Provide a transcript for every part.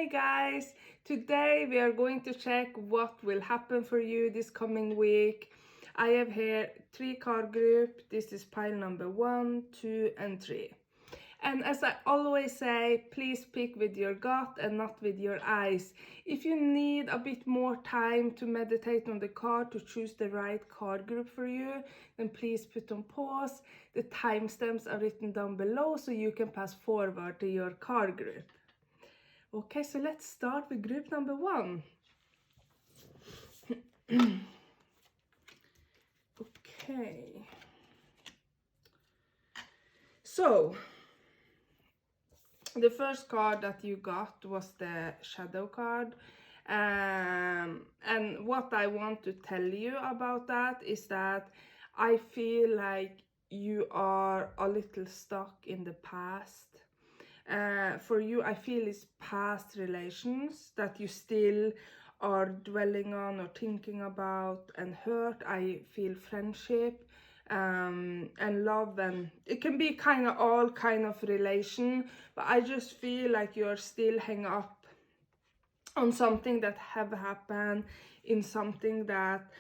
Hey guys, today we are going to check what will happen for you this coming week. I have here 3 card group. This is pile number 1, 2 and 3. And as I always say, please pick with your gut and not with your eyes. If you need a bit more time to meditate on the card to choose the right card group for you, then please put on pause. The timestamps are written down below so you can pass forward to your card group. Okay, so let's start with group number 1. Okay. So, the first card that you got was the shadow card. And what I want to tell you about that is that I feel like you are a little stuck in the past. For you, I feel it's past relations that you still are dwelling on or thinking about and hurt. I feel friendship and love, and it can be kind of all kind of relation, but I just feel like you're still hung up on something that have happened, in something that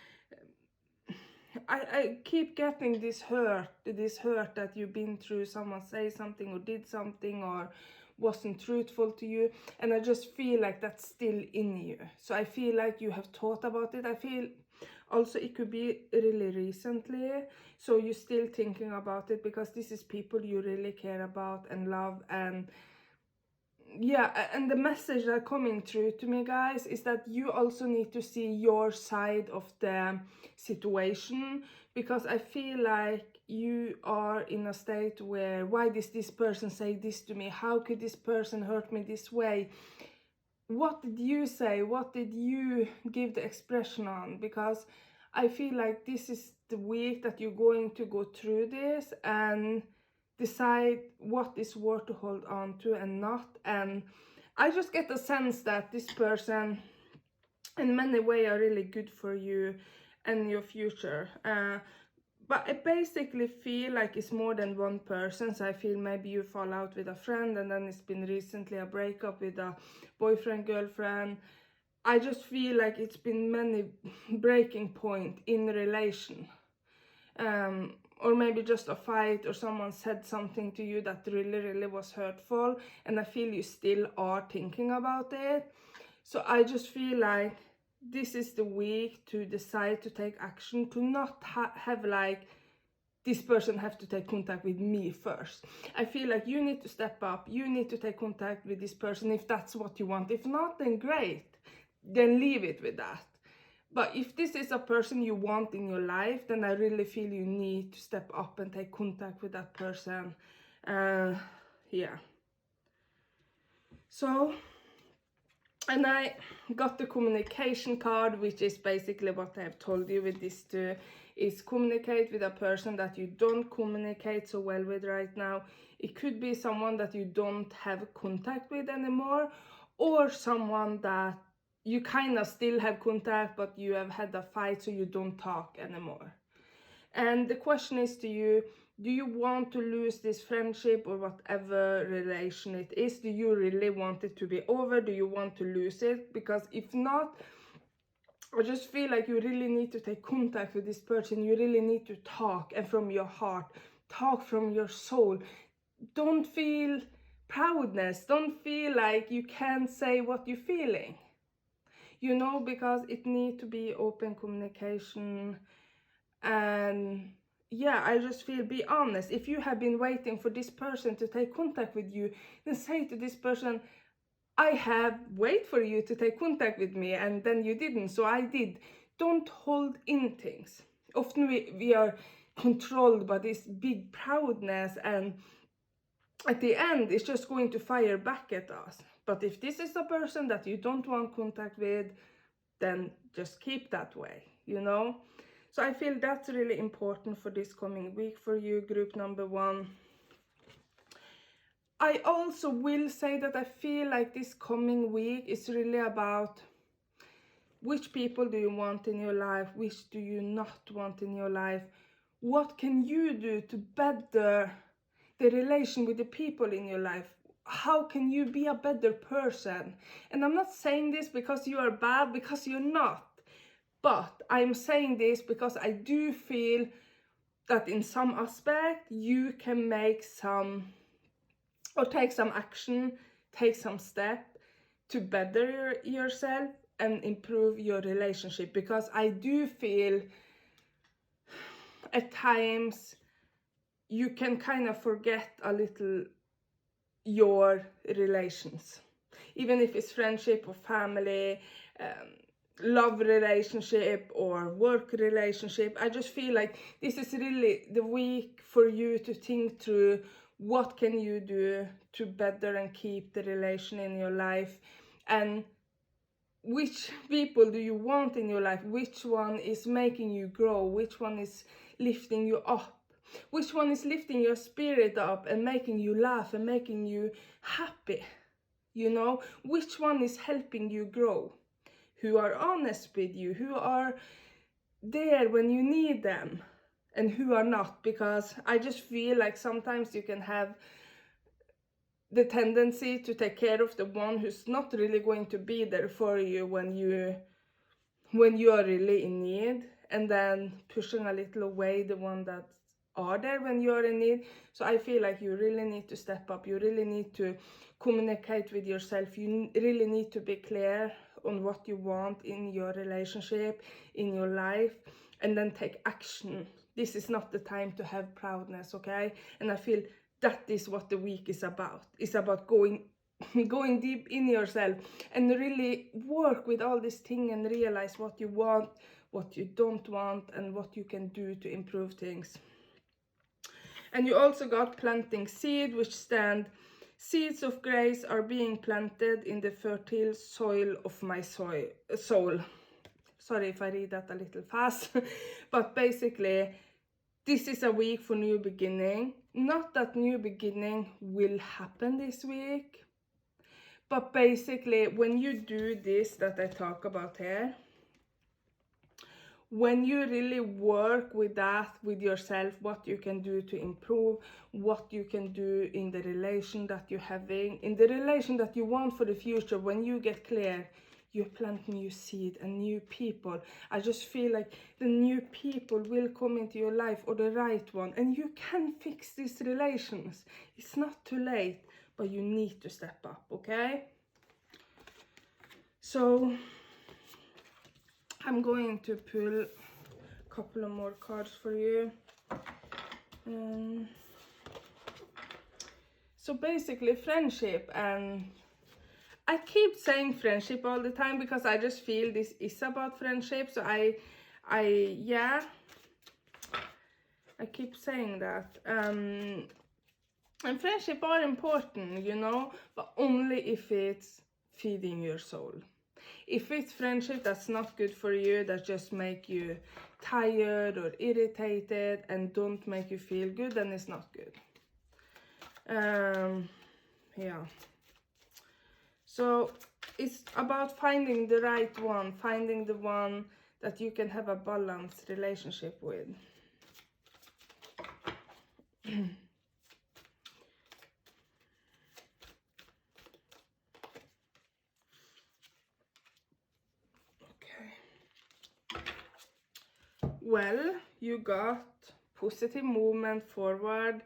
I keep getting this hurt that you've been through. Someone say something or did something or wasn't truthful to you, and I just feel like that's still in you. So I feel like you have thought about it. I feel also it could be really recently, so you're still thinking about it because this is people you really care about and love. And yeah, and the message that coming through to me, guys, is that you also need to see your side of the situation, because I feel like you are in a state where, why does this person say this to me? How could this person hurt me this way? What did you say? What did you give the expression on? Because I feel like this is the week that you're going to go through this and decide what is worth to hold on to and not. And I just get the sense that this person in many ways are really good for you and your future. But I basically feel like it's more than one person. So I feel maybe you fall out with a friend, and then it's been recently a breakup with a boyfriend, girlfriend. I just feel like it's been many breaking point in relation. Or maybe just a fight, or someone said something to you that really was hurtful, and I feel you still are thinking about it. So I just feel like this is the week to decide to take action, to not have like this person have to take contact with me first. I feel like you need to step up, you need to take contact with this person if that's what you want. If not, then great, then leave it with that. But if this is a person you want in your life, then I really feel you need to step up and take contact with that person. Yeah. So, and I got the communication card, which is basically what I have told you with this too, is communicate with a person that you don't communicate so well with right now. It could be someone that you don't have contact with anymore, or someone that you kind of still have contact, but you have had a fight, so you don't talk anymore. And the question is to you, do you want to lose this friendship or whatever relation it is? Do you really want it to be over? Do you want to lose it? Because if not, I just feel like you really need to take contact with this person. You really need to talk, and from your heart, talk from your soul. Don't feel proudness. Don't feel like you can't say what you're feeling. You know, because it needs to be open communication. And yeah, I just feel, be honest. If you have been waiting for this person to take contact with you, then say to this person, I have wait for you to take contact with me, and then you didn't, so I did. Don't hold in things. Often we are controlled by this big proudness, and at the end it's just going to fire back at us. But if this is a person that you don't want contact with, then just keep that way, you know. So I feel that's really important for this coming week for you, group number 1. I also will say that I feel like this coming week is really about which people do you want in your life, which do you not want in your life. What can you do to better the relation with the people in your life? how can you be a better person? And I'm not saying this because you are bad, because you're not. But I'm saying this because I do feel that in some aspect you can make some, or take some action, take some step to better yourself and improve your relationship. Because I do feel at times you can kind of forget a little your relations, even if it's friendship or family, love relationship or work relationship. I just feel like this is really the week for you to think through what can you do to better and keep the relation in your life, and which people do you want in your life, which one is making you grow, which one is lifting you up, which one is lifting your spirit up and making you laugh and making you happy, you know, which one is helping you grow, who are honest with you, who are there when you need them, and who are not. Because I just feel like sometimes you can have the tendency to take care of the one who's not really going to be there for you when you are really in need, and then pushing a little away the one that are there when you are in need. So I feel like you really need to step up, you really need to communicate with yourself, you really need to be clear on what you want in your relationship, in your life, and then take action. This is not the time to have proudness, okay? And I feel that is what the week is about. It's about going deep in yourself and really work with all this thing and realize what you want, what you don't want, and what you can do to improve things. And you also got planting seed, which stand, seeds of grace are being planted in the fertile soil of my soul. Sorry if I read that a little fast, but basically this is a week for new beginning. Not that new beginning will happen this week, but basically when you do this that I talk about here, when you really work with that, with yourself, what you can do to improve, what you can do in the relation that you're having, in the relation that you want for the future, when you get clear, you plant new seed and new people. I just feel like the new people will come into your life, or the right one, and you can fix these relations. It's not too late, but you need to step up, okay? So I'm going to pull a couple of more cards for you. So basically friendship, and I keep saying friendship all the time because I just feel this is about friendship. So I keep saying that. And friendship are important, you know, but only if it's feeding your soul. If it's friendship that's not good for you, that just make you tired or irritated and don't make you feel good, then it's not good. Yeah. So it's about finding the right one, finding the one that you can have a balanced relationship with. Well, you got positive movement forward.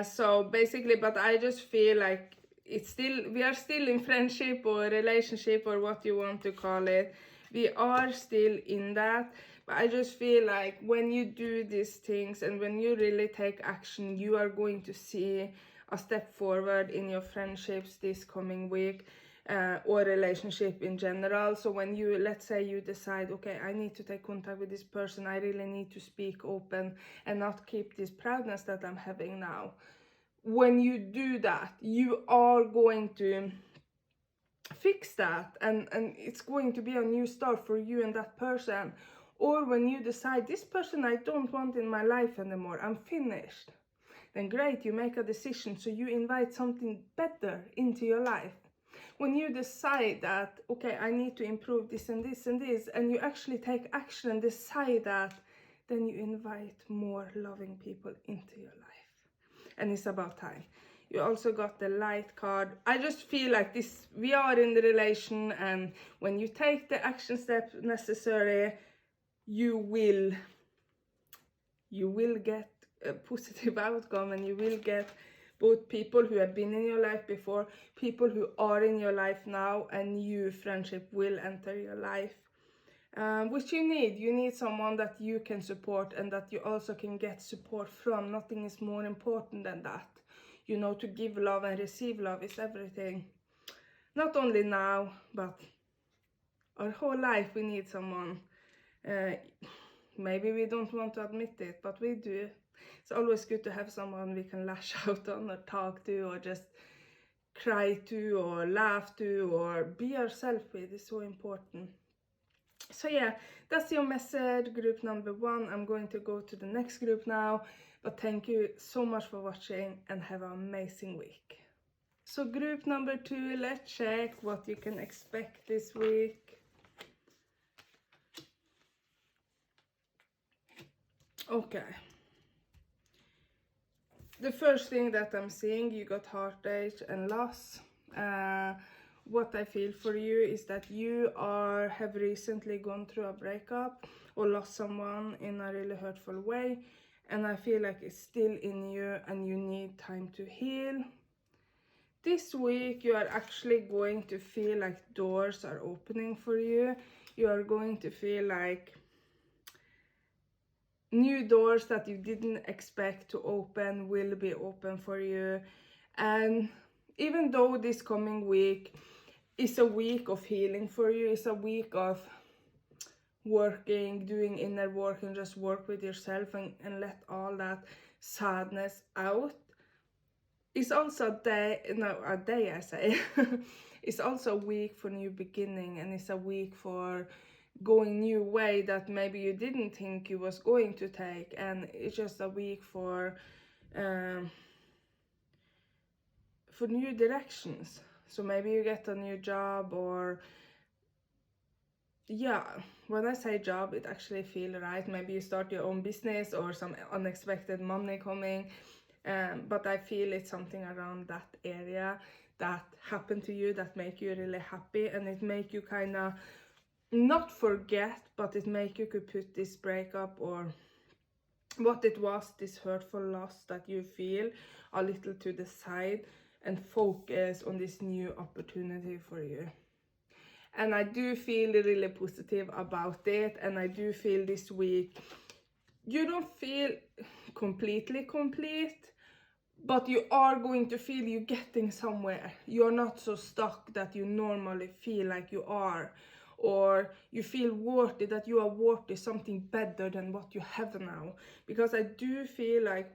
So basically, but I just feel like we are still in friendship or relationship or what you want to call it. We are still in that. But I just feel like when you do these things and when you really take action, you are going to see a step forward in your friendships this coming week. Or relationship in general. So when you, let's say you decide, okay, I need to take contact with this person, I really need to speak open and not keep this proudness that I'm having now. When you do that, you are going to fix that, and it's going to be a new start for you and that person. Or when you decide, this person I don't want in my life anymore, I'm finished, then great, you make a decision, so you invite something better into your life. When you decide that, okay, I need to improve this and this and this, and you actually take action and decide that, then you invite more loving people into your life. And it's about time. You also got the light card. I just feel like this, we are in the relation, and when you take the action steps necessary, you will get a positive outcome, and you will get both people who have been in your life before, people who are in your life now, and new friendship will enter your life. Which you need. You need someone that you can support and that you also can get support from. Nothing is more important than that. You know, to give love and receive love is everything. Not only now, but our whole life we need someone. Maybe we don't want to admit it, but we do. It's always good to have someone we can lash out on or talk to or just cry to or laugh to or be ourselves with. It's so important. So yeah, that's your message, group number 1. I'm going to go to the next group now, but thank you so much for watching and have an amazing week. So group number 2, let's check what you can expect this week. Okay. The first thing that I'm seeing, you got heartache and loss. What I feel for you is that you have recently gone through a breakup or lost someone in a really hurtful way, and I feel like it's still in you and you need time to heal. This week you are actually going to feel like doors are opening for you. You are going to feel like new doors that you didn't expect to open will be open for you. And even though this coming week is a week of healing for you, it's a week of working, doing inner work, and just work with yourself and let all that sadness out. It's also a day I say. It's also a week for new beginning, and it's a week for going new way that maybe you didn't think you was going to take, and it's just a week for new directions. So maybe you get a new job, or yeah, when I say job, it actually feels right. Maybe you start your own business or some unexpected money coming, but I feel it's something around that area that happened to you that make you really happy, and it make you kind of not forget, but it make you could put this breakup or what it was, this hurtful loss that you feel, a little to the side and focus on this new opportunity for you. And I do feel really positive about it, and I do feel this week you don't feel completely complete, but you are going to feel you getting somewhere. You're not so stuck that you normally feel like you are, or you feel worthy, that you are worthy something better than what you have now. Because I do feel like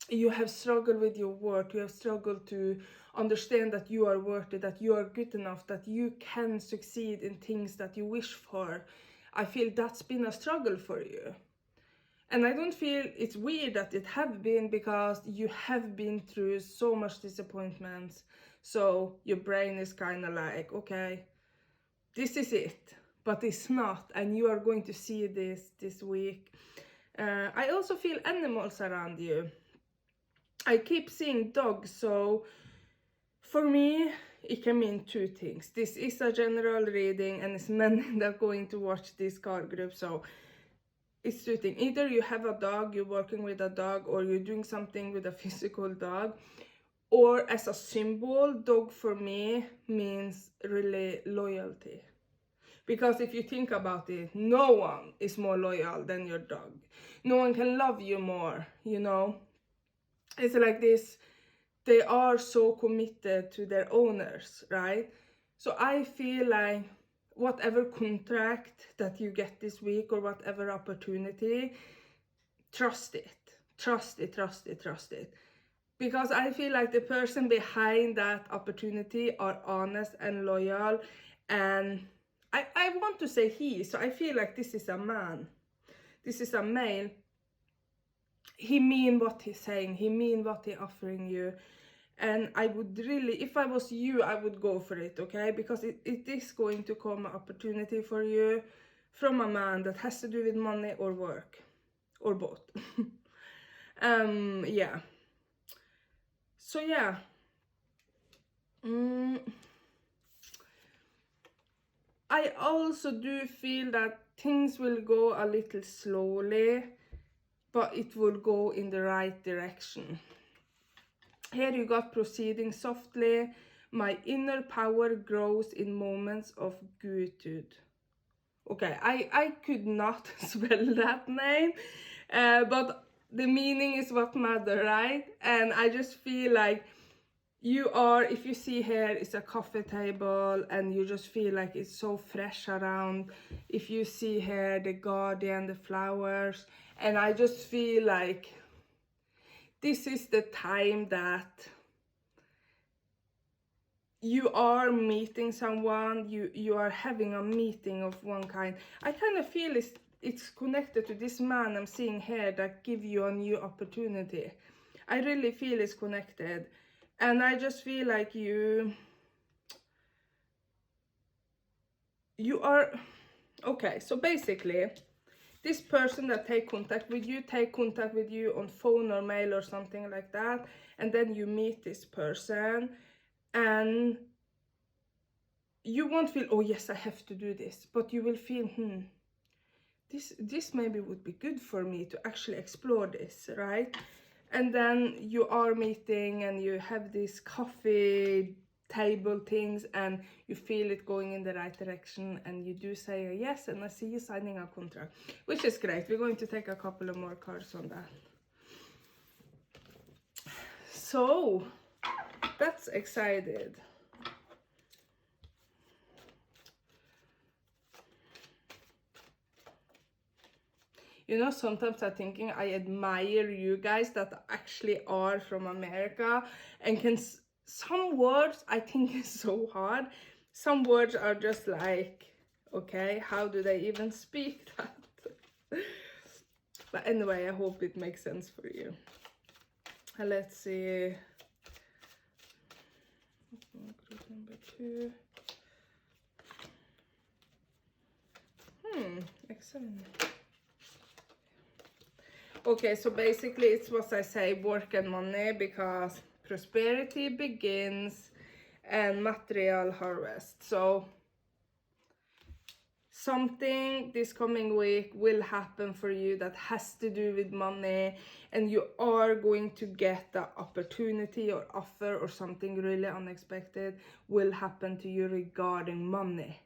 you have struggled with your worth, you have struggled to understand that you are worthy, that you are good enough, that you can succeed in things that you wish for. I feel that's been a struggle for you. And I don't feel it's weird that it have been, because you have been through so much disappointments. So your brain is kind of like, okay, this is it, but it's not, and you are going to see this week. I also feel animals around you. I keep seeing dogs, so for me it can mean 2 things. This is a general reading, and it's men that are going to watch this card group, so it's 2 things. Either you have a dog, you're working with a dog, or you're doing something with a physical dog. Or as a symbol, dog for me means really loyalty. Because if you think about it, no one is more loyal than your dog. No one can love you more, you know. It's like this, they are so committed to their owners, right? So I feel like whatever contract that you get this week, or whatever opportunity, trust it. Trust it, trust it, trust it. Because I feel like the person behind that opportunity are honest and loyal, and I want to say he, so I feel like this is a man. This is a male. He mean what he's saying, he mean what he offering you. And I would really, if I was you, I would go for it, okay? Because it is going to come an opportunity for you from a man that has to do with money or work, or both. Yeah. So yeah, I also do feel that things will go a little slowly, but it will go in the right direction. Here you got proceeding softly. My inner power grows in moments of gratitude. Okay, I could not spell that name, but the meaning is what matters, right? And I just feel like you are, if you see here, it's a coffee table and you just feel like it's so fresh around. If you see here, the garden, the flowers, and I just feel like this is the time that you are meeting someone, you are having a meeting of one kind. I kind of feel it's connected to this man I'm seeing here that give you a new opportunity. I really feel it's connected, and I just feel like you are okay. So basically, this person that take contact with you on phone or mail or something like that, and then you meet this person and you won't feel, oh yes, I have to do this, but you will feel, this maybe would be good for me to actually explore this, right? And then you are meeting and you have these coffee table things and you feel it going in the right direction and you do say a yes, and I see you signing a contract, which is great. We're going to take a couple of more cards on that. So that's excited. You know, sometimes I'm thinking I admire you guys that actually are from America and can, some words I think is so hard. Some words are just like, okay, how do they even speak that? But anyway, I hope it makes sense for you. Let's see. Number 2. Excellent. Okay, so basically it's what I say, work and money, because prosperity begins and material harvest. So something this coming week will happen for you that has to do with money, and you are going to get the opportunity or offer, or something really unexpected will happen to you regarding money,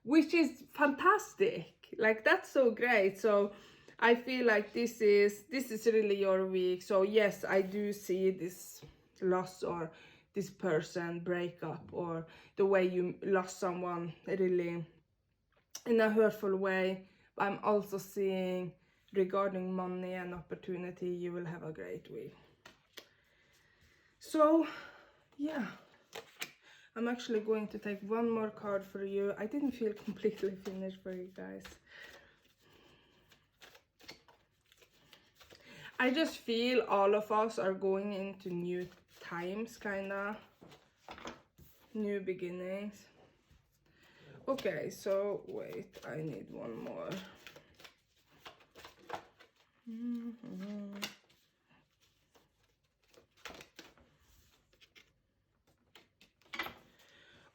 which is fantastic. Like, that's so great. So I feel like this is really your week. So yes, I do see this loss or this person breakup, or the way you lost someone really in a hurtful way. But I'm also seeing regarding money and opportunity, you will have a great week. So yeah, I'm actually going to take one more card for you. I didn't feel completely finished for you guys. I just feel all of us are going into new times, kinda. New beginnings. Okay, so wait, I need one more.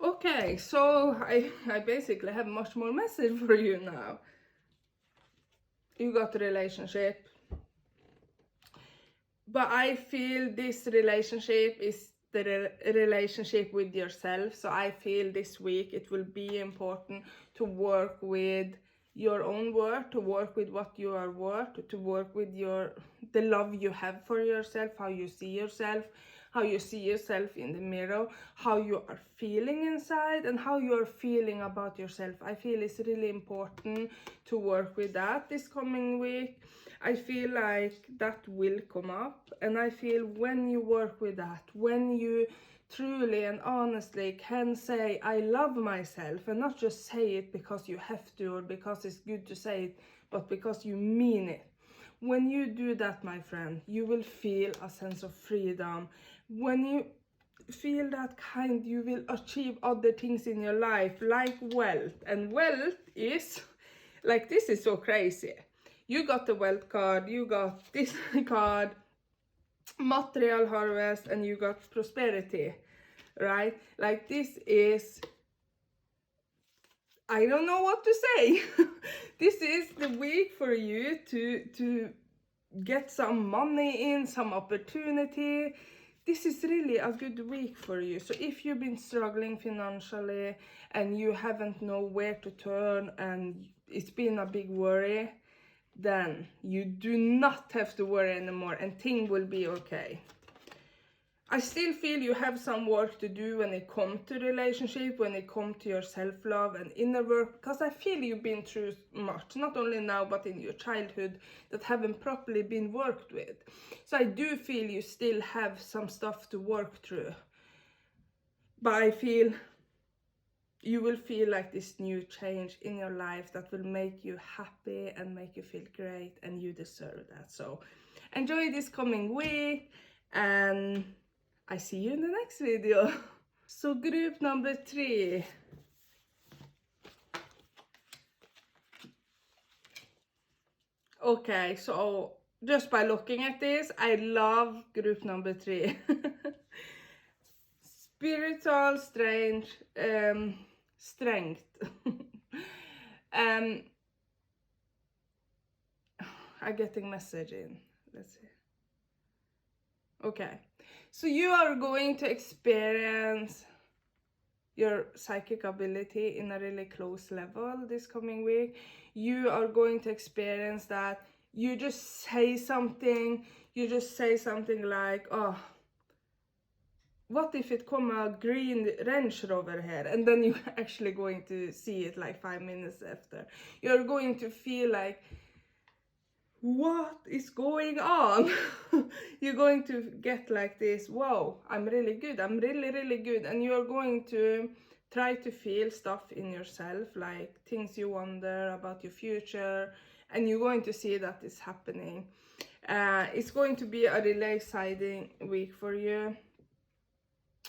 Okay, so I basically have much more message for you now. You got a relationship. But I feel this relationship is the relationship with yourself. So I feel this week it will be important to work with your own worth, to work with what you are worth, to work with the love you have for yourself, how you see yourself, how you see yourself in the mirror, how you are feeling inside, and how you are feeling about yourself. I feel it's really important to work with that this coming week. I feel like that will come up, and I feel when you work with that, when you truly and honestly can say I love myself, and not just say it because you have to or because it's good to say it, but because you mean it. When you do that, my friend, you will feel a sense of freedom. When you feel that kind, you will achieve other things in your life, like wealth. And wealth is like, this is so crazy. You got the wealth card, you got this card, material harvest and you got prosperity, right? Like this is, I don't know what to say. This is the week for you to get some money in, some opportunity. This is really a good week for you. So if you've been struggling financially and you haven't know where to turn and it's been a big worry, then you do not have to worry anymore and things will be okay. I still feel you have some work to do when it comes to relationship, when it comes to your self-love and inner work, because I feel you've been through much, not only now but in your childhood, that haven't properly been worked with. So I do feel you still have some stuff to work through. But I feel you will feel like this new change in your life that will make you happy and make you feel great, and you deserve that. So enjoy this coming week, and I see you in the next video. So group number 3. Okay, so just by looking at this, I love group number 3. Spiritual strength. I'm getting message in. Let's see. Okay, so you are going to experience your psychic ability in a really close level this coming week. You are going to experience that you just say something like, oh, what if it come a green Range Rover here? And then you're actually going to see it like 5 minutes after. You're going to feel like, what is going on? You're going to get like this, whoa, I'm really good, I'm really good. And you're going to try to feel stuff in yourself, like things you wonder about your future, and you're going to see that it's happening. It's going to be a really exciting week for you.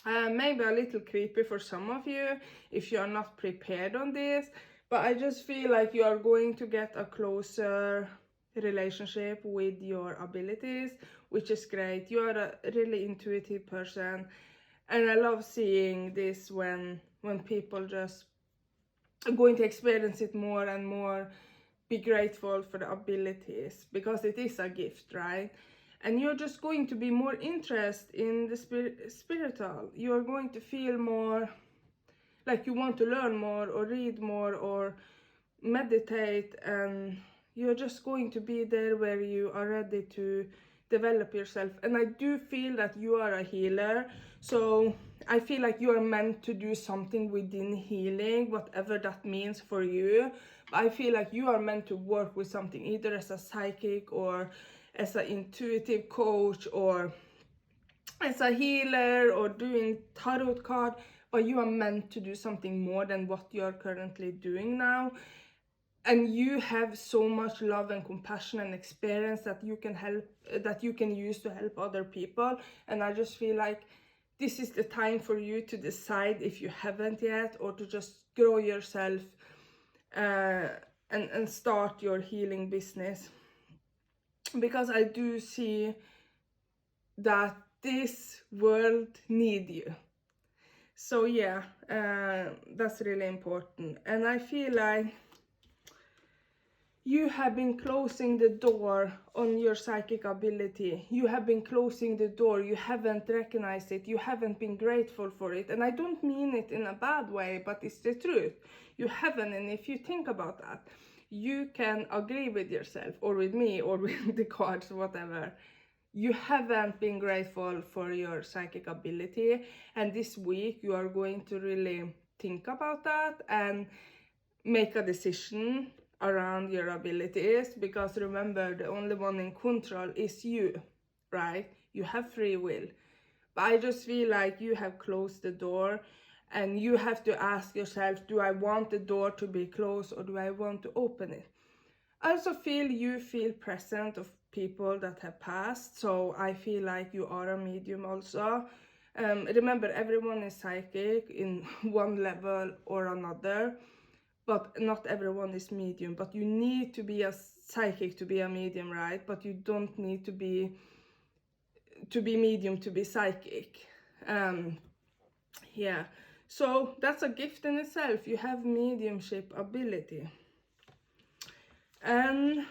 Maybe a little creepy for some of you if you are not prepared on this, but I just feel like you are going to get a closer relationship with your abilities, which is great. You are a really intuitive person, and I love seeing this when people just are going to experience it more and more. Be grateful for the abilities, because it is a gift, right? And you're just going to be more interested in the spiritual. You're going to feel more like you want to learn more or read more or meditate, and you're just going to be there where you are ready to develop yourself. And I do feel that you are a healer, so I feel like you are meant to do something within healing, whatever that means for you. I feel like you are meant to work with something, either as a psychic or as an intuitive coach or as a healer or doing tarot card, but you are meant to do something more than what you are currently doing now. And you have so much love and compassion and experience that you can use to help other people. And I just feel like this is the time for you to decide, if you haven't yet, or to just grow yourself and start your healing business, because I do see that this world needs you. So yeah, that's really important. And I feel like you have been closing the door on your psychic ability. You have been closing the door. You haven't recognized it. You haven't been grateful for it. And I don't mean it in a bad way, but it's the truth. You haven't. And if you think about that, you can agree with yourself or with me or with the cards, whatever. You haven't been grateful for your psychic ability. And this week you are going to really think about that and make a decision around your abilities, because remember, the only one in control is you, right? You have free will. But I just feel like you have closed the door, and you have to ask yourself, do I want the door to be closed or do I want to open it? I also feel you feel present of people that have passed, so I feel like you are a medium also. Remember, everyone is psychic in one level or another, but not everyone is medium. But you need to be a psychic to be a medium, right? But you don't need to be to be medium, to be psychic. Yeah, so that's a gift in itself. You have mediumship ability. And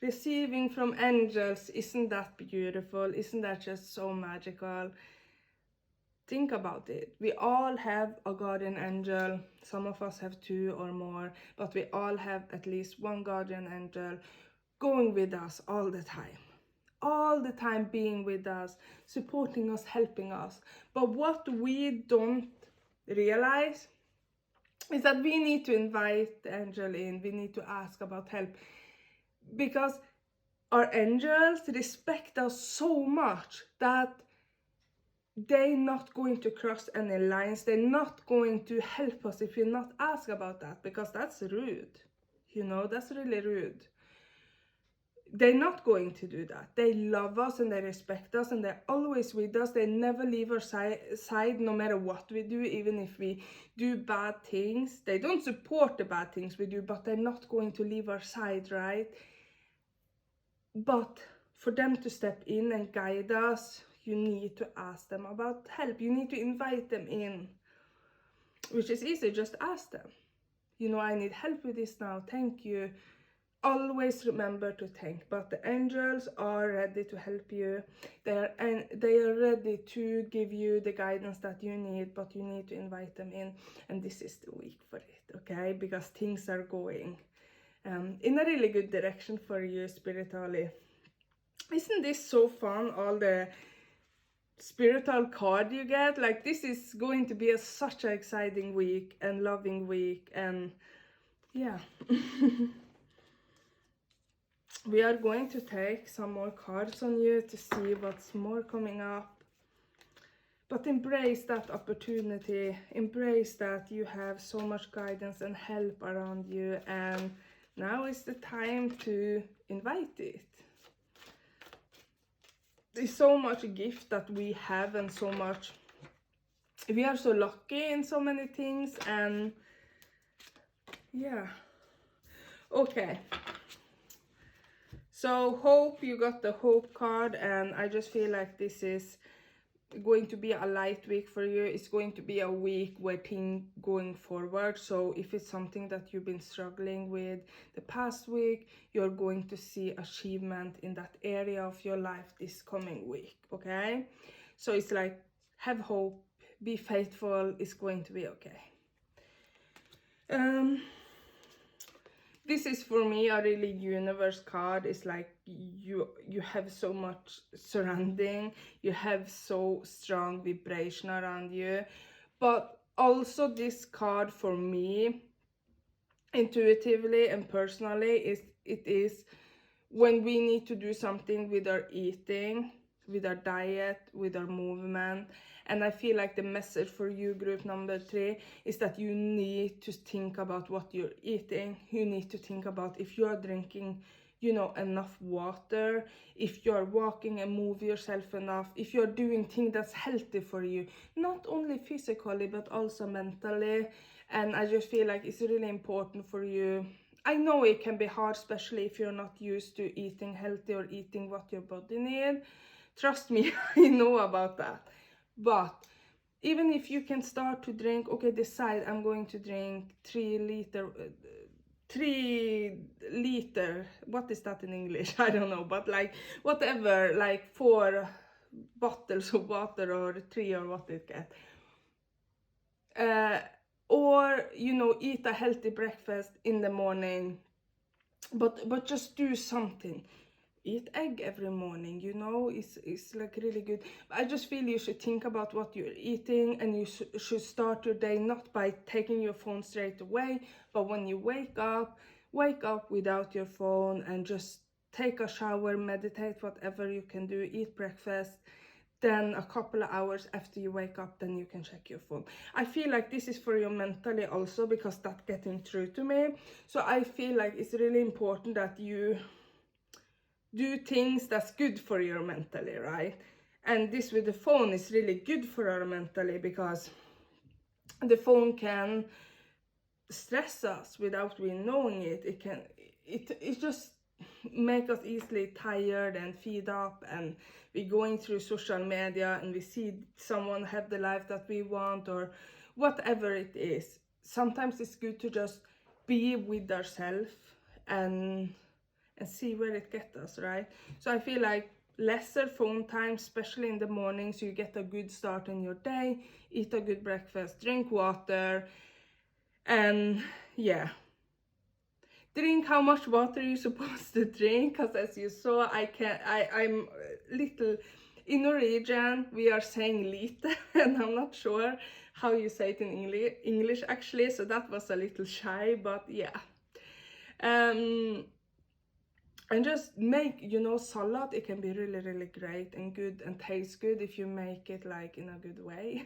receiving from angels, isn't that beautiful? Isn't that just so magical? Think about it. We all have a guardian angel. Some of us have 2 or more, but we all have at least one guardian angel going with us all the time. All the time being with us, supporting us, helping us. But what we don't realize is that we need to invite the angel in. We need to ask about help, because our angels respect us so much that they're not going to cross any lines. They're not going to help us if you not ask about that, because that's rude. You know, that's really rude. They're not going to do that. They love us and they respect us and they're always with us. They never leave our side no matter what we do, even if we do bad things. They don't support the bad things we do, but they're not going to leave our side, right? But for them to step in and guide us, you need to ask them about help. You need to invite them in, which is easy. Just ask them. You know, I need help with this now. Thank you. Always remember to thank. But the angels are ready to help you. They are ready to give you the guidance that you need, but you need to invite them in. And this is the week for it, okay? Because things are going in a really good direction for you spiritually. Isn't this so fun, all the spiritual card you get? Like, this is going to be such an exciting week and loving week, and yeah. We are going to take some more cards on you to see what's more coming up. But embrace that opportunity. Embrace that you have so much guidance and help around you, and now is the time to invite it. There's so much gift that we have, and so much, we are so lucky in so many things, and yeah. Okay, so hope, you got the hope card, and I just feel like this is going to be a light week for you. It's going to be a week where things going forward. So if it's something that you've been struggling with the past week, you're going to see achievement in that area of your life this coming week, okay? So it's like, have hope, be faithful, it's going to be okay. This is for me a really universe card. It's like you have so much surrounding, you have so strong vibration around you. But also this card for me, intuitively and personally, it is when we need to do something with our eating, with our diet, with our movement. And I feel like the message for you, group number 3, is that you need to think about what you're eating. You need to think about if you're drinking, you know, enough water, if you're walking and move yourself enough, if you're doing things that's healthy for you, not only physically, but also mentally. And I just feel like it's really important for you. I know it can be hard, especially if you're not used to eating healthy or eating what your body needs. Trust me, I know about that. But even if you can start to drink, okay, decide I'm going to drink 3 liter, what is that in English? I don't know, but like whatever, like 4 bottles of water, or 3, or what it gets. Or, you know, eat a healthy breakfast in the morning, but just do something. Eat egg every morning, you know, it's like really good. I just feel you should think about what you're eating, and you should start your day not by taking your phone straight away, but when you wake up without your phone, and just take a shower, meditate, whatever you can do, eat breakfast. Then a couple of hours after you wake up, then you can check your phone. I feel like this is for you mentally also, because that's getting through to me. So I feel like it's really important that you do things that's good for you mentally, right? And this with the phone is really good for our mentally, because the phone can stress us without we knowing it. It just make us easily tired and feed up, and we're going through social media and we see someone have the life that we want or whatever it is. Sometimes it's good to just be with ourselves and see where it gets us, right? So I feel like lesser phone time, especially in the morning, so you get a good start in your day, eat a good breakfast, drink water, and yeah, drink how much water you're supposed to drink, because as you saw, I'm little, in Norwegian we are saying lite and I'm not sure how you say it in English actually, so that was a little shy, but yeah. And just make, you know, salad, it can be really great and good and taste good if you make it like in a good way.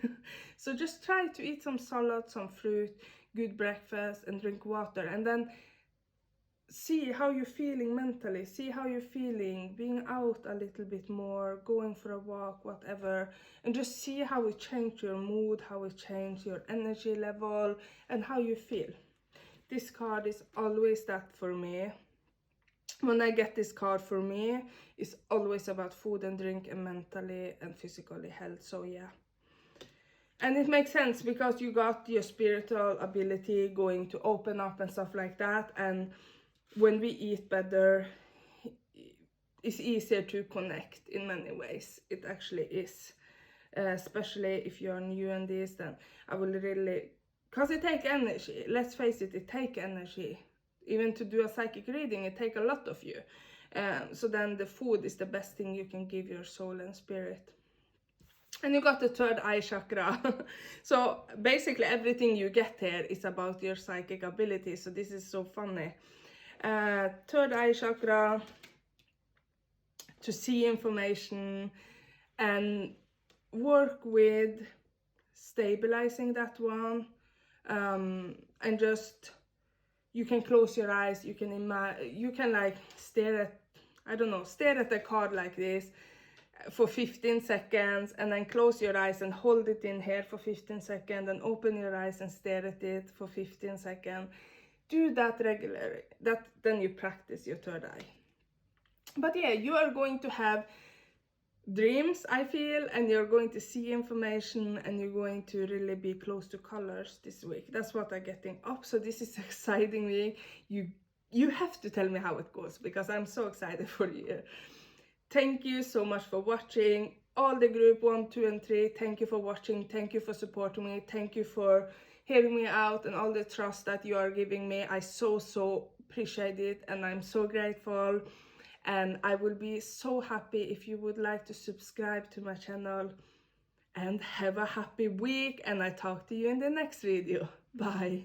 So just try to eat some salad, some fruit, good breakfast, and drink water, and then see how you're feeling mentally, see how you're feeling being out a little bit more, going for a walk, whatever, and just see how it changes your mood, how it changes your energy level, and how you feel. This card is always that for me. When I get this card, for me, it's always about food and drink and mentally and physically health, so yeah. And it makes sense because you got your spiritual ability going to open up and stuff like that, and when we eat better, it's easier to connect in many ways. It actually is. Especially if you're new in this, then I will really, because it takes energy. Let's face it, it takes energy. Even to do a psychic reading, it takes a lot of you. So then the food is the best thing you can give your soul and spirit. And you got the third eye chakra. So basically everything you get here is about your psychic ability. So this is so funny. Third eye chakra, to see information and work with stabilizing that one, and just, you can close your eyes, you can like stare at the card like this for 15 seconds, and then close your eyes and hold it in here for 15 seconds, and open your eyes and stare at it for 15 seconds. Do that regularly. Then you practice your third eye. But yeah, you are going to have dreams, I feel, and you're going to see information, and you're going to really be close to colors this week. That's what I'm getting up. So this is exciting week. You have to tell me how it goes, because I'm so excited for you. Thank you so much for watching. All the group 1, 2, and 3, thank you for watching. Thank you for supporting me. Thank you for hearing me out and all the trust that you are giving me. I so appreciate it, and I'm so grateful. And I will be so happy if you would like to subscribe to my channel. And have a happy week, and I talk to you in the next video. Bye.